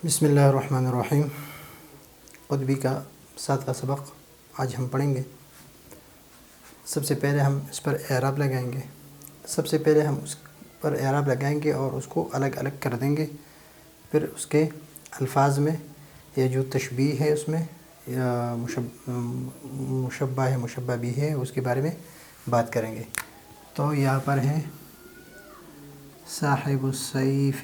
بسم اللہ الرحمن الرحیم۔ قطبی کا 7واں سبق آج ہم پڑھیں گے۔ سب سے پہلے ہم اس پر اعراب لگائیں گے اور اس کو الگ الگ کر دیں گے۔ پھر اس کے الفاظ میں یا جو تشبیہ ہے اس میں یا مشبہ ہے مشبہ بھی ہے اس کے بارے میں بات کریں گے۔ تو یہاں پر ہے صاحب السیف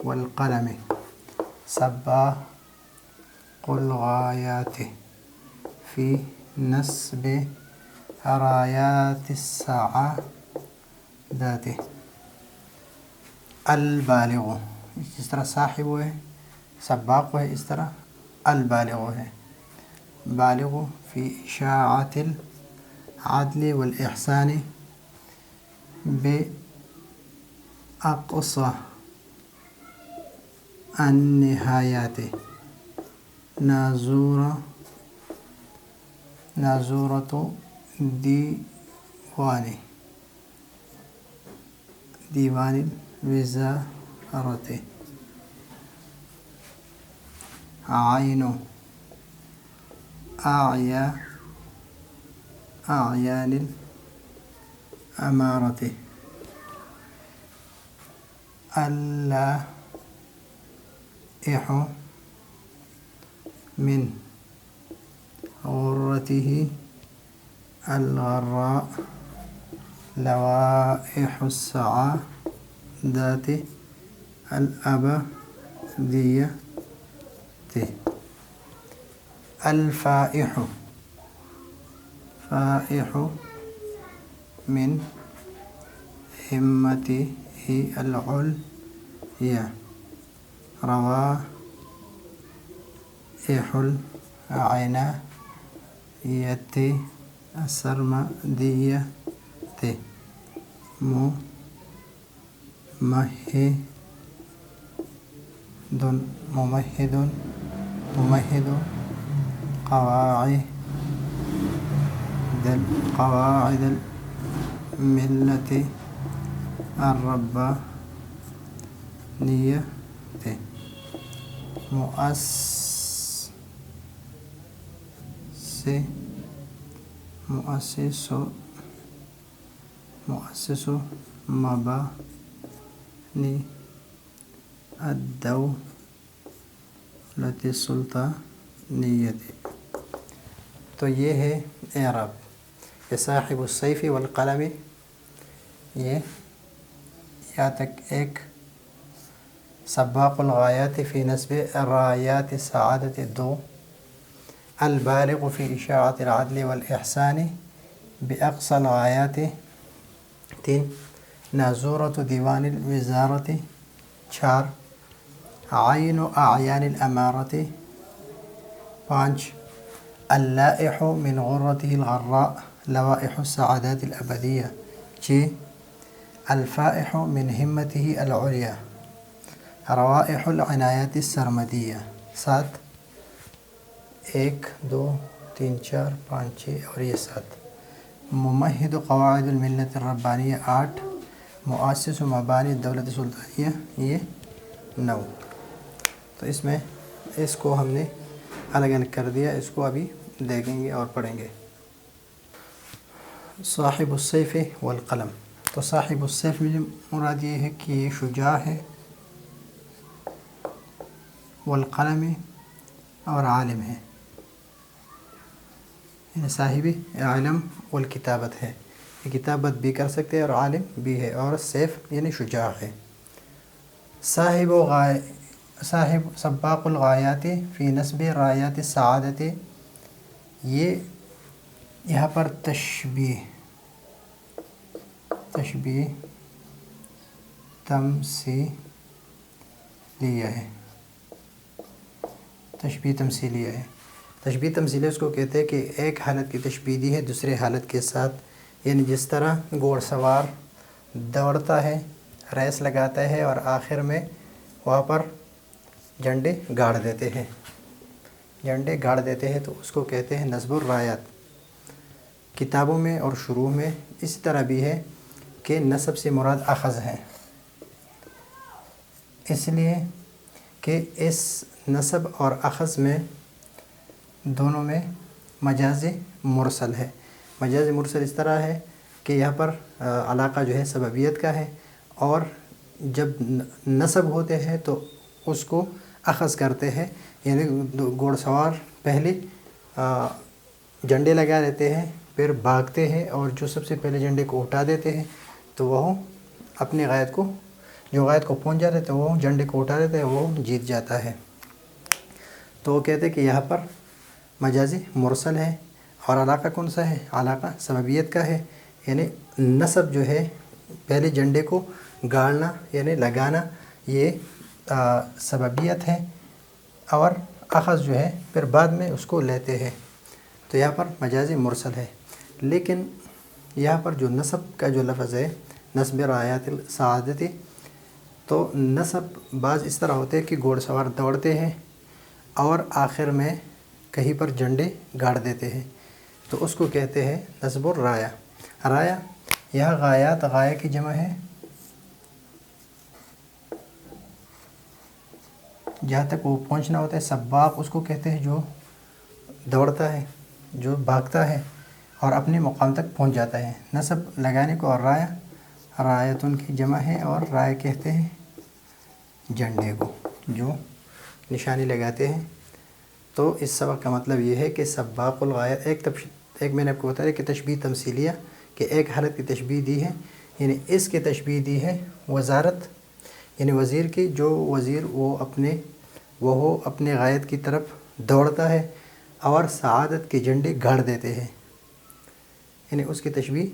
والقلم سباق الغایات فی نصب رایات السعادات البالغ، جس طرح صاحب ہے سباق ہے اس طرح البالغ ہے۔ بالغ فی اشاعۃ العدل والاحسان بأقصى النہایات ناظورۃ دیوان الوزارت عین اعیان الامارت اللائح من غرته الغراء لوائح السعادات الأبدية الفائح من همته العليا روائح العنایة السرمدية ممهد قواعد الملة الربانية مؤسس مبانی الدولة السلطانية۔ تو یہ ہے اعراب۔ یہ صاحب السیف والقلم، یہ یہاں تک ایک سباق الغایات فی نصب رایات السعادت 2، البالغ فی اشاعۃ العدل والاحسان باقصى الغایات 3، ناظورۃ دیوان الوزارت 4، عین اعیان الامارت 5، اللائح من غرته الغراء لوائح السعادات الأبدية 6، الفائح من همته العليا روائح العنایة السرمدية 7، 1 2 3 4 5 6 اور یہ 7، ممہد قواعد الملت الربانیہ 8، مؤسس مبانی الدولة السلطانیہ یہ 9۔ تو اس میں اس کو ہم نے الگ الگ کر دیا، اس کو ابھی دیکھیں گے اور پڑھیں گے۔ صاحب السیف والقلم، تو صاحب السیف میں مراد یہ ہے کہ یہ شجاع ہے، والقلم اور عالم ہے، یعنی صاحب علم والکتابت ہے، یہ کتابت بھی کر سکتے ہیں اور عالم بھی ہے، اور سیف یعنی شجاع ہے۔ صاحب سباق الغایات فی نصب رایات السعادت، یہ یہاں پر تشبیہ تمثیلیہ ہے۔ تشبیہ تمثیلیہ اس کو کہتے ہیں کہ ایک حالت کی تشبیہ دی ہے دوسرے حالت کے ساتھ، یعنی جس طرح گھوڑ سوار دوڑتا ہے، ریس لگاتا ہے اور آخر میں وہاں پر جھنڈے گاڑ دیتے ہیں تو اس کو کہتے ہیں نصب الرایات۔ کتابوں میں اور شروع میں اسی طرح بھی ہے کہ نصب سے مراد اخذ ہے، اس لیے کہ اس نصب اور اخذ میں دونوں میں مجاز مرسل ہے۔ مجاز مرسل اس طرح ہے کہ یہاں پر علاقہ جو ہے سببیت کا ہے، اور جب نصب ہوتے ہیں تو اس کو اخذ کرتے ہیں، یعنی گھوڑ سوار پہلے جھنڈے لگا لیتے ہیں، پھر بھاگتے ہیں، اور جو سب سے پہلے جھنڈے کو اٹھا دیتے ہیں تو وہ اپنے غائد کو، جو غائد کو پہنچ جاتے ہیں وہ جھنڈے کو اٹھا دیتے ہیں، وہ جیت جاتا ہے۔ تو وہ کہتے ہیں کہ یہاں پر مجازی مرسل ہے، اور علاقہ کون سا ہے؟ علاقہ سببیت کا ہے، یعنی نصب جو ہے پہلے جھنڈے کو گاڑنا یعنی لگانا یہ سببیت ہے، اور اخذ جو ہے پھر بعد میں اس کو لیتے ہیں، تو یہاں پر مجازی مرسل ہے۔ لیکن یہاں پر جو نصب کا جو لفظ ہے، نصب رعایت السعادتی، تو نصب بعض اس طرح ہوتے ہیں کہ گھوڑ سوار دوڑتے ہیں اور آخر میں کہیں پر جھنڈے گاڑ دیتے ہیں، تو اس کو کہتے ہیں نصب الرایہ۔ رایہ یہاں غایات، غایہ کی جمع ہے، جہاں تک وہ پہنچنا ہوتا ہے۔ سباق اس کو کہتے ہیں جو دوڑتا ہے، جو بھاگتا ہے اور اپنے مقام تک پہنچ جاتا ہے۔ نصب لگانے کو، اور رایہ رایتن کی جمع ہے، اور رایہ کہتے ہیں جھنڈے کو جو نشانی لگاتے ہیں۔ تو اس سبق کا مطلب یہ ہے کہ سباق الغایت ایک میں نے آپ کو بتایا کہ تشبیہ تمثیلیہ، کہ ایک حالت کی تشبیہ دی ہے، یعنی اس کی تشبیہ دی ہے وزارت، یعنی وزیر کی، جو وزیر وہ اپنے غایت کی طرف دوڑتا ہے اور سعادت کے جھنڈے گاڑ دیتے ہیں، یعنی اس کی تشبیہ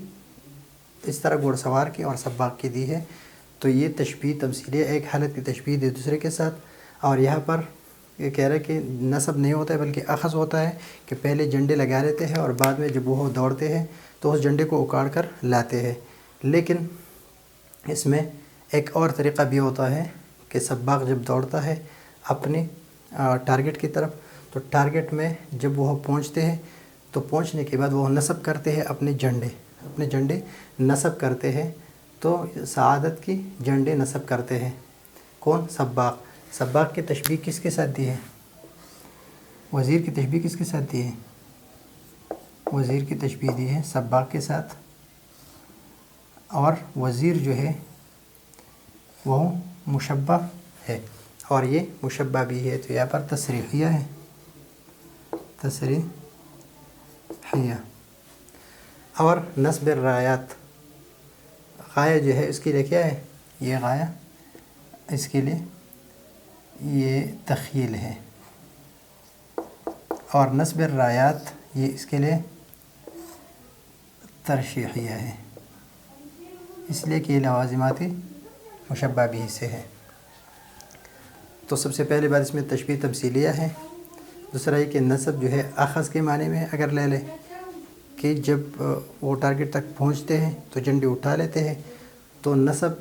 اس طرح گھوڑ سوار کی اور سباق کی دی ہے۔ تو یہ تشبیہ تمثیلیہ، ایک حالت کی تشبیہ دی دوسرے کے ساتھ، اور یہاں پر یہ کہہ رہے کہ نصب نہیں ہوتا ہے بلکہ اخذ ہوتا ہے، کہ پہلے جھنڈے لگا لیتے ہیں اور بعد میں جب وہ دوڑتے ہیں تو اس جھنڈے کو اکاڑ کر لاتے ہیں۔ لیکن اس میں ایک اور طریقہ بھی ہوتا ہے کہ سباق جب دوڑتا ہے اپنے ٹارگٹ کی طرف، تو ٹارگٹ میں جب وہ پہنچتے ہیں تو پہنچنے کے بعد وہ نصب کرتے ہیں اپنے جھنڈے نصب کرتے ہیں، تو سعادت کی جھنڈے نصب کرتے ہیں۔ کون؟ سباق۔ سباق کی تشبیہ کس کے ساتھ دی ہے؟ وزیر کی تشبیہ کس کے ساتھ دی ہے؟ وزیر کی تشبیہ دی ہے سباق کے ساتھ، اور وزیر جو ہے وہ مشبہ ہے، اور یہ مشبہ بھی ہے، تو یہاں پر تصریحیہ ہے، تصریحیہ۔ اور نصب الرایات، غایہ جو ہے اس کے لیے کیا ہے؟ یہ غایہ اس کے لیے یہ تخیل ہے، اور نصب الرایات یہ اس کے لیے ترشیحیہ ہے، اس لیے کہ یہ لوازمات مشبہ بھی سے ہے۔ تو سب سے پہلے بات اس میں تشبیہ تمثیلیہ ہے۔ دوسرا یہ کہ نصب جو ہے اخذ کے معنی میں اگر لے لے، کہ جب وہ ٹارگٹ تک پہنچتے ہیں تو جھنڈے اٹھا لیتے ہیں، تو نصب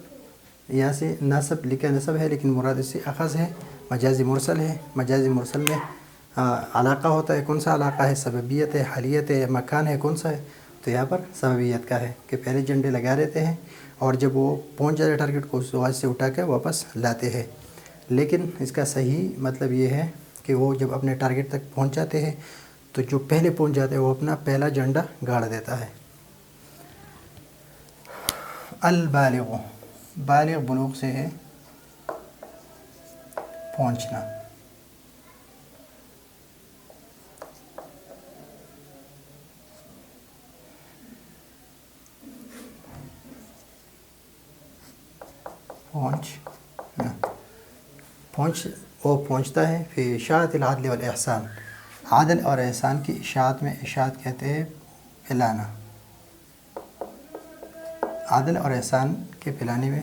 یہاں سے نصب لکھا نصب ہے لیکن مراد اس سے اخذ ہے، مجازی مرسل ہے۔ مجازی مرسل میں علاقہ ہوتا ہے، کون سا علاقہ ہے؟ سببیت ہے، حالیت ہے، مکان ہے، کون سا ہے؟ تو یہاں پر سببیت کا ہے، کہ پہلے جھنڈے لگا دیتے ہیں اور جب وہ پہنچ جاتے ٹارگٹ کو اس وجہ سے اٹھا کے واپس لاتے ہیں۔ لیکن اس کا صحیح مطلب یہ ہے کہ وہ جب اپنے ٹارگٹ تک پہنچ جاتے ہیں تو جو پہلے پہنچ جاتے ہیں وہ اپنا پہلا جھنڈا گاڑ دیتا ہے۔ البالغ، بالغ بلوغ سے ہے پہنچنا۔ وہ پہنچتا ہے فی اشاعت العدل والاحسان، عدل اور احسان کی اشاعت میں، اشاعت کہتے ہیں پھیلانا، عدل اور احسان کے پھیلانے میں۔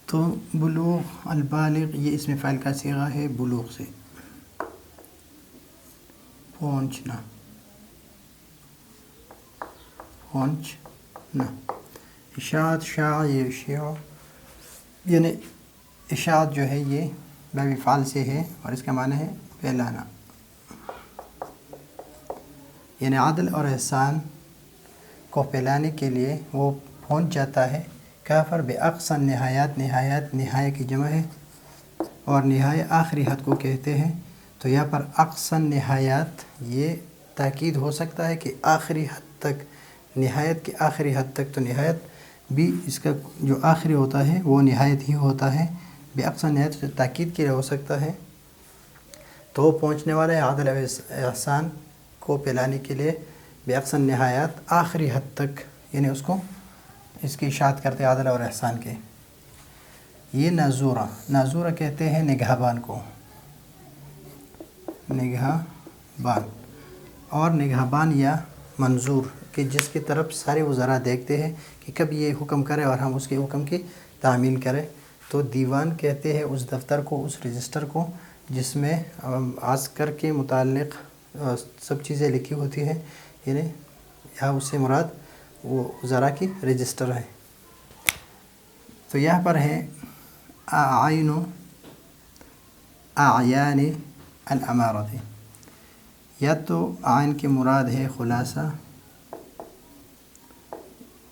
تو بلوغ، البالغ یہ اسم فاعل کا صیغہ ہے، بلوغ سے پہنچنا، اشاعت، شاع یہ شیع، یعنی اشاعت جو ہے یہ باب فعل سے ہے اور اس کا معنی ہے پھیلانا، یعنی عدل اور احسان کو پھیلانے کے لیے وہ پہنچ جاتا ہے کہاں پر؟ بے اقصی نہایات، نہایت نہایت کی جمع ہے اور نہایت آخری حد کو کہتے ہیں. تو یہاں پر اقصی نہایت یہ تاکید ہو سکتا ہے کہ آخری حد تک، نہایت کی آخری حد تک. تو نہایت بھی اس کا جو آخری ہوتا ہے وہ نہایت ہی ہوتا ہے. بے اقصی نہایت تاکید کے لیے ہو سکتا ہے. تو وہ پہنچنے والا ہے عدل و احسان کو پھیلانے کے لیے بے اقصی نہایت آخری حد تک، یعنی اس کی اشاعت کرتے عدل اور احسان کے. یہ ناظورہ، ناظورہ کہتے ہیں نگہبان کو، نگہبان. اور نگہبان یا منظور کہ جس کی طرف سارے وزراء دیکھتے ہیں کہ کب یہ حکم کرے اور ہم اس کے حکم کی تعمیل کریں. تو دیوان کہتے ہیں اس دفتر کو، اس رجسٹر کو جس میں عسکر کے متعلق سب چیزیں لکھی ہوتی ہیں، یعنی یہاں اس سے مراد وہ وزراء کی رجسٹر ہے. تو یہاں پر ہے اعین اعیان الامارت. یا تو عین کی مراد ہے خلاصہ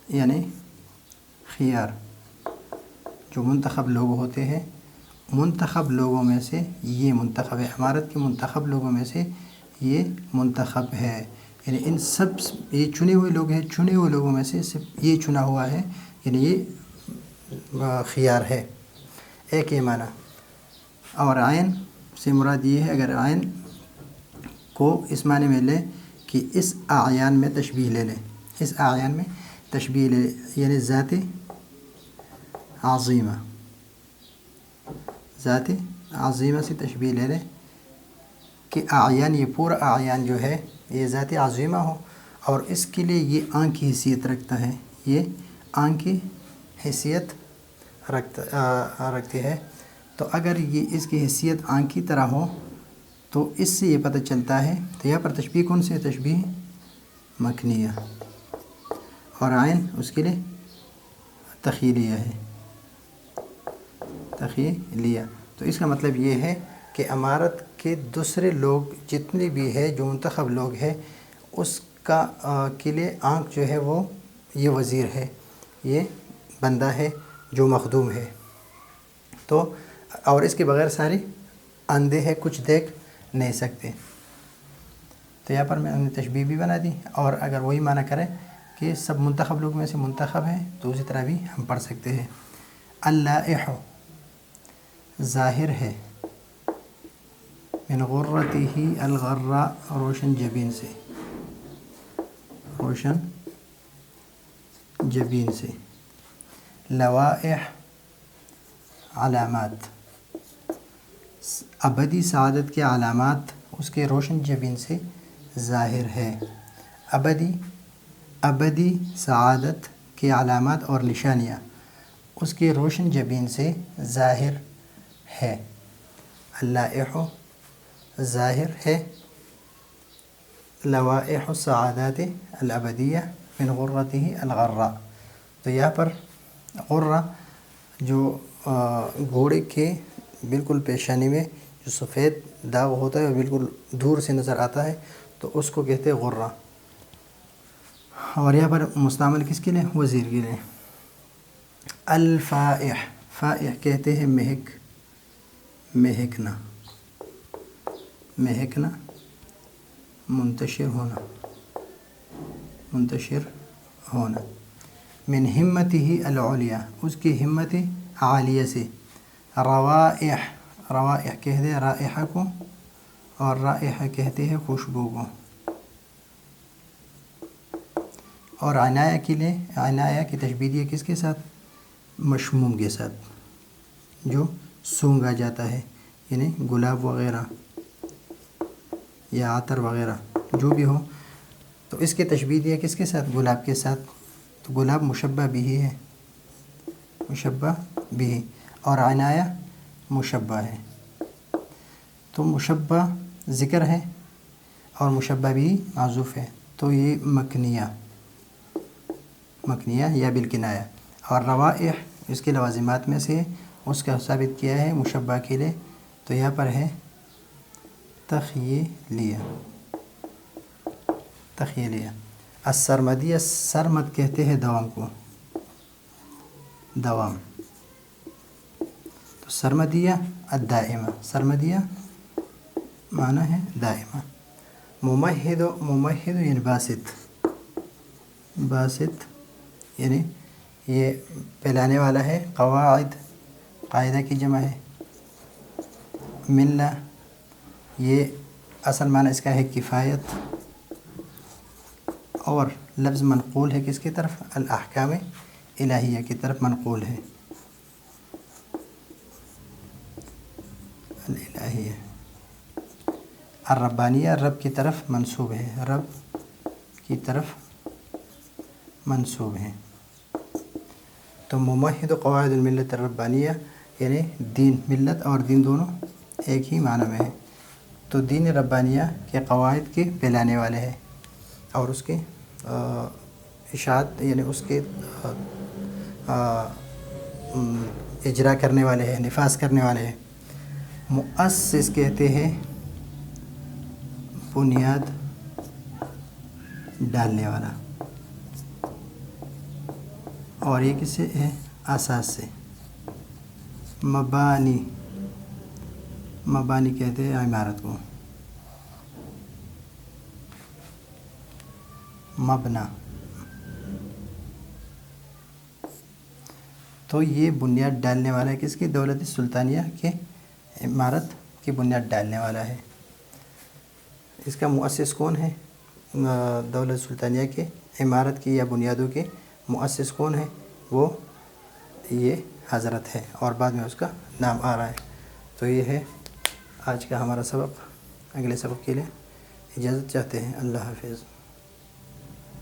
یعنی خیار، جو منتخب لوگ ہوتے ہیں، منتخب لوگوں میں سے یہ منتخب ہے، امارت کے منتخب لوگوں میں سے یہ منتخب ہے. یعنی ان سب یہ چنے ہوئے لوگ ہیں، چنے ہوئے لوگوں میں سے صرف یہ چنا ہوا ہے، یعنی یہ خیار ہے. ایک یہ معنی. اور عین سے مراد یہ ہے، اگر عین کو اس معنی میں لے کہ اس اعیان میں تشبیہ لے لیں، اس اعیان میں تشبیہ لے، یعنی ذات عظیمہ، ذات عظیمہ سے تشبیہ لے لیں کہ اعیان، یہ پورا اعیان جو ہے یہ ذات عظیمہ ہو اور اس کے لیے یہ آنکھ کی حیثیت رکھتا ہے، یہ آنکھ کی حیثیت رکھتی ہے. تو اگر یہ اس کی حیثیت آنکھ کی طرح ہو تو اس سے یہ پتہ چلتا ہے. تو یہاں پر تشبیہ کون سے؟ تشبیہ مکنیہ، اور عین اس کے لیے تخیلیہ ہے، تخیلیہ. تو اس کا مطلب یہ ہے کہ امارت کے دوسرے لوگ جتنے بھی ہے جو منتخب لوگ ہیں، اس کا کے لیے آنکھ جو ہے وہ یہ وزیر ہے، یہ بندہ ہے جو مخدوم ہے. تو اور اس کے بغیر سارے اندھے ہیں، کچھ دیکھ نہیں سکتے. تو یہاں پر میں نے تشبیہ بھی بنا دی. اور اگر وہی معنی کریں کہ سب منتخب لوگ میں سے منتخب ہیں تو اسی طرح بھی ہم پڑھ سکتے ہیں. اللائح ظاہر ہے، من غرتہ الغراء روشن جبین سے، روشن جبین سے. لوائح علامات، ابدی سعادت کے علامات اس کے روشن جبین سے ظاہر ہے. ابدی سعادت کے علامات اور نشانیاں اس کے روشن جبین سے ظاہر ہے. اللائح ظاہر ہے، لوائح السعادات الابدیہ من غرتہ الغراء. تو یہاں پر غرہ جو گھوڑے کے بالکل پیشانی میں جو سفید داغ ہوتا ہے اور بالکل دور سے نظر آتا ہے، تو اس کو کہتے ہیں غرہ. اور یہاں پر مستعمل کس کے لیے؟ وزیر کے لیے. الفائح، فائح کہتے ہیں مہک، مہکنا، مہکنا، منتشر ہونا، منتشر ہونا. من ہمتہ العلیٰ، اس کی ہمت عالیہ سے. روائح، روائح کہتے ہیں رائحہ کو، اور رائحہ کہتے ہیں خوشبو کو. اور عنایہ کے لیے، عنایہ کی تشبیہ دی کس کے ساتھ؟ مشموم کے ساتھ، جو سونگا جاتا ہے، یعنی گلاب وغیرہ یا عطر وغیرہ جو بھی ہو. تو اس کی تشبیہ دی کس کے ساتھ؟ گلاب کے ساتھ. تو گلاب مشبہ بھی ہے، مشبہ بھی، اور عنایہ مشبہ ہے. تو مشبہ ذکر ہے اور مشبہ بھی معذوف ہے، تو یہ مکنیہ، مکنیہ یا بالکنایہ. اور روائح اس کے لوازمات میں سے اس کا ثابت کیا ہے مشبہ کے لیے. تو یہاں پر ہے تخیلیہ، تخیلیہ. السرمدیہ، سرمد کہتے ہیں دوام کو، دوام. تو سرمدیہ الدائمہ، سرمدیہ معنی ہے دائمہ. ممہد یعنی باسط، باسط یعنی یہ پھیلانے والا ہے. قواعد قاعدہ کی جمع ہے. ملہ یہ اصل معنی اس کا ہے کفایت، اور لفظ منقول ہے کس کی طرف؟ الاحکام الہیہ کی طرف منقول ہے. الہیہ. الربانیہ رب کی طرف منسوب ہے، رب کی طرف منسوب ہے. تو ممہد قواعد الملت الربانیہ یعنی دین، ملت اور دین دونوں ایک ہی معنی میں ہے. تو دین ربانیہ کے قواعد کے پھیلانے والے ہیں اور اس کے اشاعت یعنی اس کے اجرا کرنے والے ہیں، نفاذ کرنے والے ہیں. مؤسس کہتے ہیں بنیاد ڈالنے والا، اور یہ کس سے ہے؟ اساس سے. مبانی، مبانی کہتے ہیں عمارت کو. مبنا، تو یہ بنیاد ڈالنے والا ہے کس کی؟ دولت سلطانیہ کے عمارت کی بنیاد ڈالنے والا ہے. اس کا مؤسس کون ہے؟ دولت سلطانیہ کے عمارت کی یا بنیادوں کے مؤسس کون ہے؟ وہ یہ حضرت ہے، اور بعد میں اس کا نام آ رہا ہے. تو یہ ہے آج کا ہمارا سبق. اگلے سبق کے لیے اجازت چاہتے ہیں. اللہ حافظ.